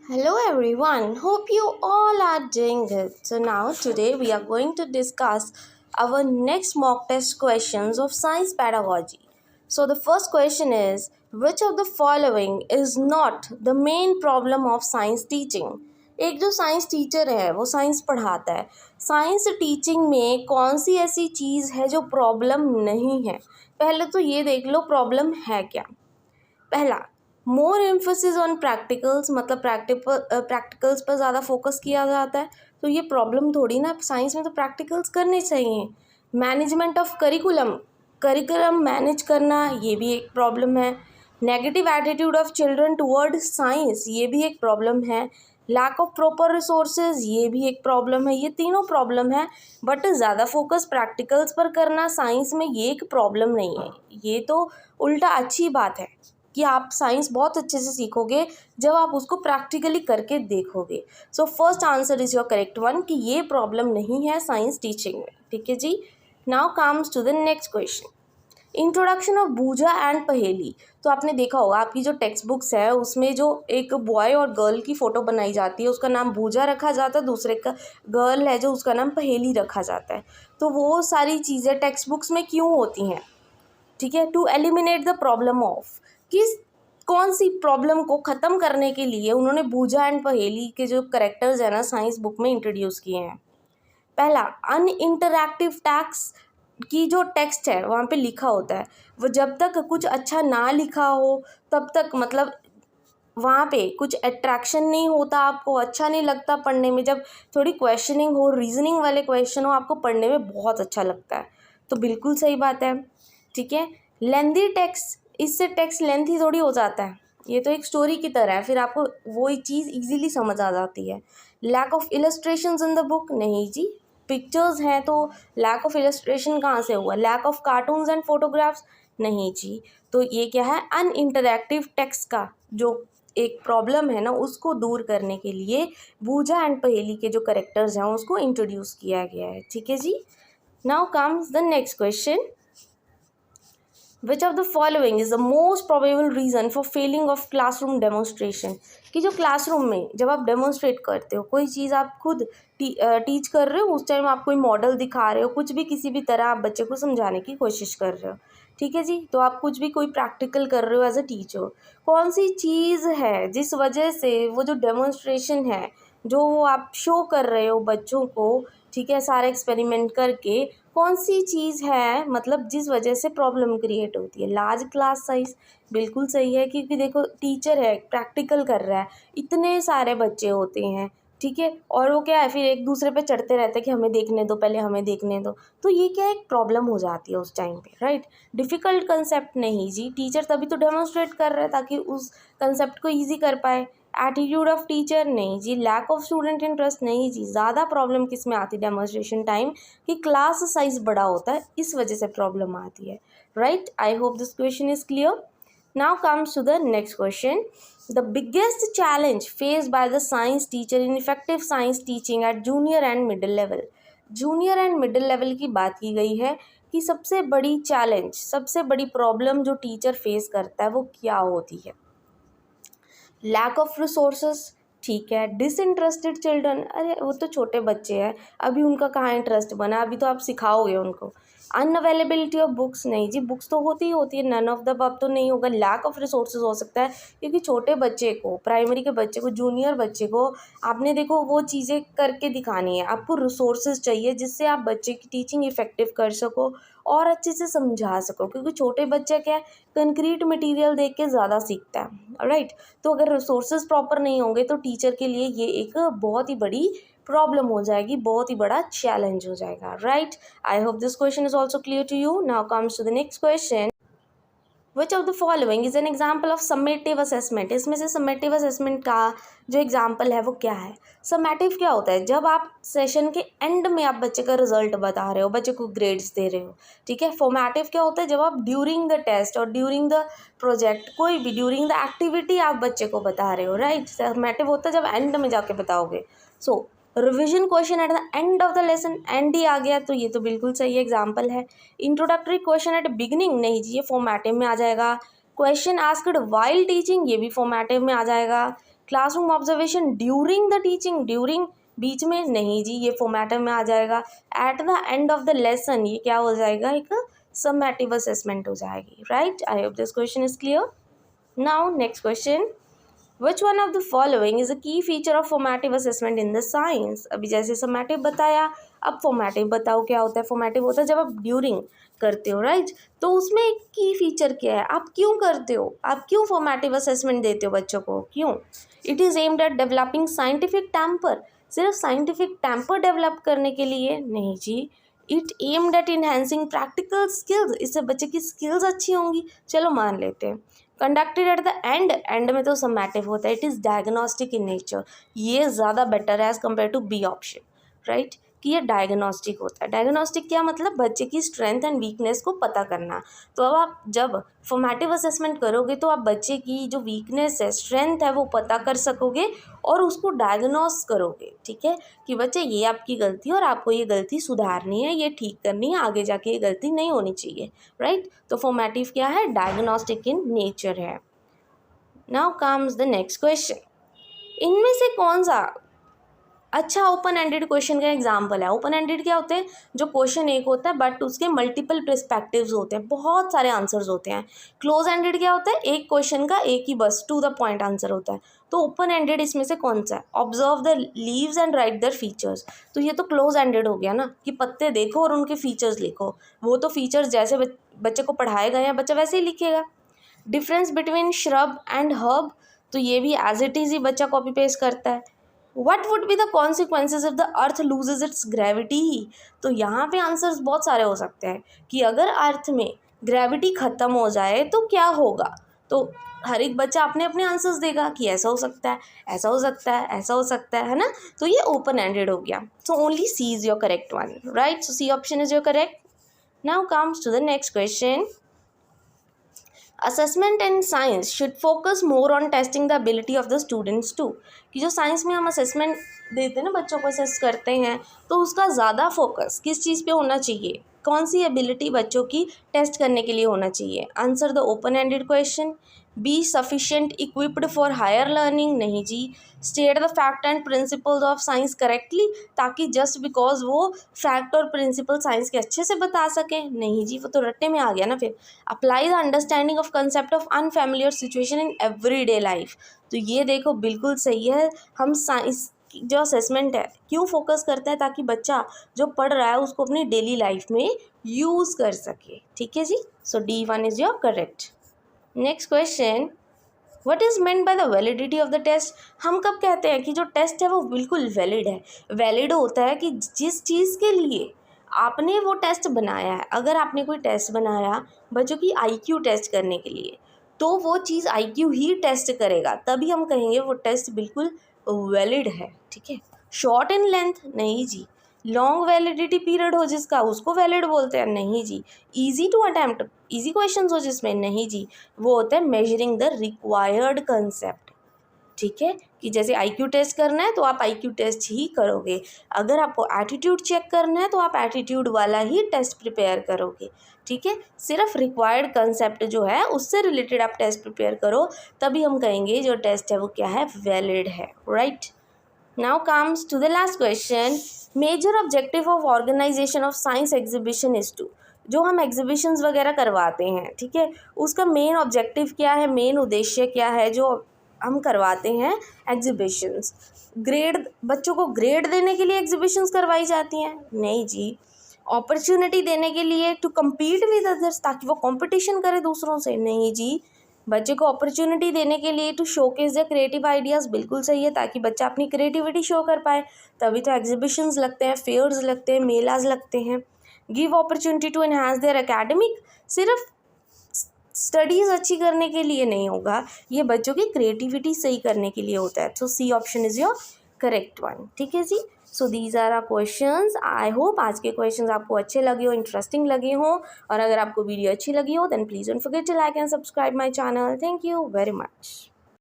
Hello everyone, hope you all are doing good. So now today we are going to discuss our next mock test questions of science pedagogy. So the first question is, which of the following is not the main problem of science teaching? एक जो science teacher है वो science पढ़ाता है, science teaching में कौन सी ऐसी चीज़ है जो प्रॉब्लम नहीं है? पहले तो ये देख लो प्रॉब्लम है क्या। पहला, मोर एम्फोसिस ऑन प्रैक्टिकल्स, मतलब प्रैक्टिकल्स पर ज़्यादा फोकस किया जाता है, तो ये प्रॉब्लम थोड़ी ना, साइंस में तो प्रैक्टिकल्स करने चाहिए। मैनेजमेंट ऑफ करिकुलम मैनेज करना, ये भी एक प्रॉब्लम है। Negative attitude of children toward science, ये भी एक प्रॉब्लम है। लैक ऑफ प्रॉपर रिसोर्सेज, ये भी एक प्रॉब्लम है। ये तीनों प्रॉब्लम है, बट ज़्यादा फोकस प्रैक्टिकल्स पर करना साइंस में ये एक प्रॉब्लम नहीं है। ये तो उल्टा अच्छी बात है कि आप साइंस बहुत अच्छे से सीखोगे जब आप उसको प्रैक्टिकली करके देखोगे। So first answer is your correct one कि ये प्रॉब्लम नहीं है साइंस टीचिंग में। ठीक है जी। Now comes to the next question, introduction of बूझा एंड पहेली। तो आपने देखा होगा आपकी जो टेक्स्ट बुक्स है उसमें जो एक बॉय और गर्ल की फ़ोटो बनाई जाती है उसका नाम बूझा रखा जाता है, दूसरे का गर्ल है जो उसका नाम पहेली रखा जाता है। तो वो सारी चीज़ें टेक्स्ट बुक्स में क्यों होती हैं? ठीक है, to eliminate the problem of, किस कौन सी प्रॉब्लम को ख़त्म करने के लिए उन्होंने बूझा एंड पहेली के जो करेक्टर्स हैं ना साइंस बुक में इंट्रोड्यूस किए हैं। पहला, अनइंटरैक्टिव टैक्स की जो टेक्स्ट है वहाँ पे लिखा होता है, वो जब तक कुछ अच्छा ना लिखा हो तब तक, मतलब वहाँ पे कुछ अट्रैक्शन नहीं होता, आपको अच्छा नहीं लगता पढ़ने में। जब थोड़ी क्वेश्चनिंग हो, रीजनिंग वाले क्वेश्चन हो, आपको पढ़ने में बहुत अच्छा लगता है। तो बिल्कुल सही बात है। ठीक है, लेंथी टेक्स्ट, इससे टेक्स्ट लेंथी थोड़ी हो जाता है, ये तो एक स्टोरी की तरह है, फिर आपको वो चीज़ इजीली समझ आ जाती है। Lack of illustrations in the book, नहीं जी, पिक्चर्स हैं तो लैक ऑफ इलस्ट्रेशन कहाँ से हुआ? Lack of cartoons and photographs, नहीं जी। तो ये क्या है? अनइंटरैक्टिव टेक्स्ट का जो एक प्रॉब्लम है ना उसको दूर करने के लिए बूझा एंड पहेली के जो करेक्टर्स हैं उसको इंट्रोड्यूस किया गया है। ठीक है जी। Now comes the next question, which of the following is the most probable reason for failing of classroom demonstration. कि जो क्लासरूम में जब आप डेमोन्स्ट्रेट करते हो कोई चीज़, आप खुद टीच कर रहे हो, उस टाइम आप कोई मॉडल दिखा रहे हो, कुछ भी किसी भी तरह आप बच्चे को समझाने की कोशिश कर रहे हो, ठीक है जी, तो आप कुछ भी कोई प्रैक्टिकल कर रहे हो एज अ टीचर, कौन सी चीज़ है जिस वजह से वो जो डेमोन्स्ट्रेशन है जो आप शो कर रहे हो बच्चों को, ठीक है, सारे एक्सपेरिमेंट करके, कौन सी चीज़ है मतलब जिस वजह से प्रॉब्लम क्रिएट होती है? लार्ज क्लास साइज, बिल्कुल सही है, क्योंकि देखो टीचर है प्रैक्टिकल कर रहा है, इतने सारे बच्चे होते हैं, ठीक है, और वो क्या है फिर एक दूसरे पे चढ़ते रहते हैं कि हमें देखने दो, पहले हमें देखने दो, तो ये क्या एक प्रॉब्लम हो जाती है उस टाइम पे, राइट। डिफ़िकल्ट कंसेप्ट नहीं जी, टीचर तभी तो डेमोन्स्ट्रेट कर रहा है ताकि उस कंसेप्ट को ईजी कर पाए। एटीट्यूड ऑफ टीचर, नहीं जी। लैक ऑफ स्टूडेंट इंटरेस्ट, नहीं जी। ज़्यादा प्रॉब्लम किस में आती है डेमोन्स्ट्रेशन टाइम? कि क्लास साइज बड़ा होता है, इस वजह से प्रॉब्लम आती है, right. I hope this question is clear. Now comes to the next question, the biggest challenge faced by the science teacher in effective science teaching at junior and middle level. Junior and middle level की बात की गई है कि सबसे बड़ी challenge, सबसे बड़ी प्रॉब्लम जो टीचर फेस करता है वो क्या होती है? लैक ऑफ रिसोर्सेज, ठीक है। डिसइंटरेस्टेड चिल्ड्रन, अरे वो तो छोटे बच्चे हैं, अभी उनका कहाँ इंटरेस्ट बना, अभी तो आप सिखाओगे उनको। अनअवेलेबिलिटी ऑफ बुक्स, नहीं जी, बुक्स तो होती ही होती है, नन ऑफ द अबव तो नहीं होगा। लैक ऑफ रिसोर्सेज हो सकता है क्योंकि छोटे बच्चे को, प्राइमरी के बच्चे को, जूनियर बच्चे को आपने देखो वो चीज़ें करके दिखानी है, आपको रिसोर्सेज चाहिए जिससे आप बच्चे की टीचिंग इफेक्टिव कर सको और अच्छे से समझा सको, क्योंकि छोटे बच्चे क्या है, कंक्रीट मटेरियल देख के ज़्यादा सीखता है, राइट। तो अगर रिसोर्सेज प्रॉपर नहीं होंगे तो टीचर के लिए ये एक बहुत ही बड़ी प्रॉब्लम हो जाएगी, बहुत ही बड़ा चैलेंज हो जाएगा, right. I hope this question is also clear to you. Now comes to the next question, which of the following is an example of summative assessment. इसमें से समेटिव असेसमेंट का जो एग्जाम्पल है वो क्या है? समेटिव क्या होता है? जब आप सेशन के एंड में आप बच्चे का रिजल्ट बता रहे हो, बच्चे को ग्रेड्स दे रहे हो, ठीक है। फॉर्मेटिव क्या होता है? जब आप ड्यूरिंग द टेस्ट और ड्यूरिंग द प्रोजेक्ट, कोई भी ड्यूरिंग द एक्टिविटी आप बच्चे को बता रहे हो, राइट। समेटिव होता है जब एंड में जाके बताओगे। So revision question at the end of the lesson, end ही आ गया तो ये तो बिल्कुल सही एग्जाम्पल है। इंट्रोडक्टरी क्वेश्चन एट बिगिनिंग, नहीं जी, ये फॉर्मेटिव में आ जाएगा। क्वेश्चन आस्क्ड वाइल टीचिंग, ये भी फॉर्मेटिव में आ जाएगा। Classroom observation during the teaching, during बीच में नहीं जी, ये फॉर्मेटिव में आ जाएगा। At the end of the lesson, ये क्या हो जाएगा, एक समेटिव असेसमेंट हो जाएगी, right. I hope this question is clear. Now next question, which one of the following is a key feature of formative assessment in the science. अभी जैसे summative बताया, अब फॉर्मेटिव बताओ क्या होता है। फॉर्मेटिव होता है जब आप ड्यूरिंग करते हो, राइट। तो उसमें एक की फीचर क्या है, आप क्यों करते हो, आप क्यों फॉर्मेटिव असेसमेंट देते हो बच्चों को, क्यों। It is aimed at developing scientific temper, सिर्फ साइंटिफिक टेम्पर डेवलप करने के लिए नहीं जी। It aimed at enhancing practical skills, इससे बच्चे की स्किल्स अच्छी होंगी, चलो मान लेते हैं। Conducted at the end, end में तो समेटिव होता है। It is diagnostic in nature, ये ज़्यादा बेटर है as compare to B option, right, कि ये डायग्नोस्टिक होता है। डायग्नोस्टिक क्या मतलब, बच्चे की स्ट्रेंथ एंड वीकनेस को पता करना। तो अब आप जब फॉर्मेटिव असेसमेंट करोगे तो आप बच्चे की जो वीकनेस है, स्ट्रेंथ है, वो पता कर सकोगे और उसको डायग्नोस करोगे, ठीक है, कि बच्चे ये आपकी गलती है और आपको ये गलती सुधारनी है, ये ठीक करनी है, आगे जाके ये गलती नहीं होनी चाहिए, राइट। तो फॉर्मेटिव क्या है, डायग्नोस्टिक इन नेचर है। Now comes the next question, इनमें से कौन सा अच्छा ओपन एंडेड क्वेश्चन का एग्जाम्पल है। ओपन एंडेड क्या होते हैं, जो क्वेश्चन एक होता है बट उसके मल्टीपल पर्सपेक्टिव्स होते हैं, बहुत सारे आंसर्स होते हैं। क्लोज एंडेड क्या होता है, एक क्वेश्चन का एक ही बस टू द पॉइंट आंसर होता है। तो ओपन एंडेड इसमें से कौन सा है, observe the leaves and write their features. तो ये तो क्लोज एंडेड हो गया ना, कि पत्ते देखो और उनके फीचर्स लिखो। वो तो फीचर्स जैसे बच्चे को पढ़ाए गए हैं, बच्चा वैसे ही लिखेगा। Difference between shrub and herb, तो ये भी एज इट इज़ ही बच्चा कॉपी पेस्ट करता है। What would be the consequences if the earth loses its gravity? तो यहाँ पे आंसर्स बहुत सारे हो सकते हैं कि अगर अर्थ में ग्रेविटी ख़त्म हो जाए तो क्या होगा। तो हर एक बच्चा अपने अपने आंसर्स देगा कि ऐसा हो सकता है, ऐसा हो सकता है, ऐसा हो सकता है ना। तो ये ओपन एंडेड हो गया। So only C is your correct one, right. So C option is your correct. Now comes to the next question, assessment in science should focus more on testing the ability of the students to. कि जो science में हम assessment देते हैं ना, बच्चों को assess करते हैं, तो उसका ज़्यादा फोकस किस चीज़ पे होना चाहिए, कौन सी एबिलिटी बच्चों की टेस्ट करने के लिए होना चाहिए। Answer the open ended question. Be sufficient equipped for higher learning, नहीं जी। State the fact and principles of science correctly, ताकि जस्ट बिकॉज वो फैक्ट और प्रिंसिपल साइंस के अच्छे से बता सकें, नहीं जी, वो तो रट्टे में आ गया ना फिर। Apply the understanding of concept of unfamiliar situation in everyday life, तो ये देखो बिल्कुल सही है। हम साइंस जो असेसमेंट है क्यों फोकस करते हैं, ताकि बच्चा जो पढ़ रहा है उसको अपनी डेली लाइफ में यूज़ कर सके, ठीक है जी। So D1 is your correct. Next question, what is meant by the validity of the test. हम कब कहते हैं कि जो टेस्ट है वो बिल्कुल वैलिड है। वैलिड होता है कि जिस चीज़ के लिए आपने वो टेस्ट बनाया है, अगर आपने कोई टेस्ट बनाया बच्चों की IQ टेस्ट करने के लिए, तो वो चीज़ IQ ही टेस्ट करेगा, तभी हम कहेंगे वो टेस्ट बिल्कुल वैलिड है, ठीक है। शॉर्ट इन लेंथ, नहीं जी। लॉन्ग वैलिडिटी पीरियड हो जिसका, उसको वैलिड बोलते हैं, नहीं जी। Easy to attempt, easy questions हो जिसमें, नहीं जी, वो होता है मेजरिंग द रिक्वायर्ड कंसेप्ट, ठीक है। कि जैसे IQ टेस्ट करना है तो आप IQ टेस्ट ही करोगे, अगर आपको एटीट्यूड चेक करना है तो आप एटीट्यूड वाला ही टेस्ट प्रिपेयर करोगे, ठीक है। सिर्फ रिक्वायर्ड कंसेप्ट जो है उससे रिलेटेड आप टेस्ट प्रिपेयर करो, तभी हम कहेंगे जो टेस्ट है वो क्या है, वैलिड है, right. Now comes to the last question, major objective of organisation of science exhibition is to. जो हम एग्जीबिशंस वगैरह करवाते हैं, ठीक है, उसका मेन ऑब्जेक्टिव क्या है, मेन उद्देश्य क्या है जो हम करवाते हैं एग्जीबिशंस। ग्रेड, बच्चों को ग्रेड देने के लिए एग्जीबिशंस करवाई जाती हैं, नहीं जी। अपॉर्चुनिटी देने के लिए, टू कम्पीट विद अदर्स, ताकि वो कंपटीशन करे दूसरों से, नहीं जी। बच्चे को अपॉर्चुनिटी देने के लिए, to showcase the creative ideas, बिल्कुल सही है, ताकि बच्चा अपनी क्रिएटिविटी शो कर पाए, तभी तो एग्जीबिशंस लगते हैं, फेयर्स लगते हैं, मेलाज लगते हैं। Give opportunity to enhance their academic, सिर्फ स्टडीज़ अच्छी करने के लिए नहीं होगा, ये बच्चों की क्रिएटिविटी सही करने के लिए होता है। So C option is your correct one, ठीक है जी। So these are are questions. I hope आज के क्वेश्चंस आपको अच्छे लगे हो, इंटरेस्टिंग लगे हो, और अगर आपको वीडियो अच्छी लगी हो then please don't forget to like and subscribe my channel. Thank you very much.